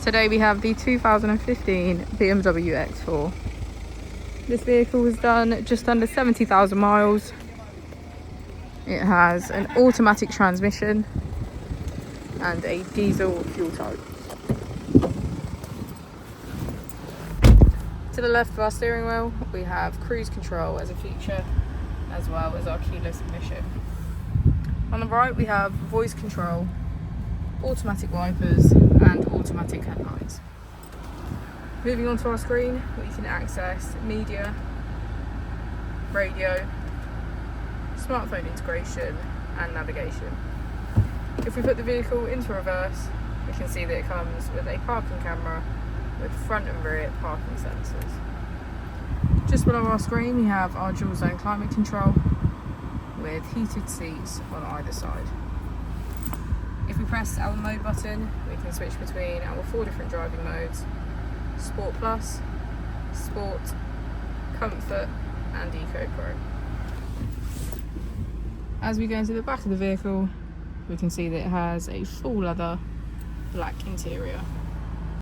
Today we have the 2015 BMW X4. This vehicle was done just under 70,000 miles. It has an automatic transmission and a diesel fuel type. To the left of our steering wheel, we have cruise control as a feature, as well as our keyless ignition. On the right, we have voice control, automatic wipers, and automatic headlights. Moving on to our screen, we can access media, radio, smartphone integration, and navigation. If we put the vehicle into reverse, we can see that it comes with a parking camera with front and rear parking sensors. Just below our screen, we have our dual zone climate control with heated seats on either side. If we press our mode button, we can switch between our 4 different driving modes: Sport Plus, Sport, Comfort, and Eco Pro. As we go into the back of the vehicle, we can see that it has a full leather black interior.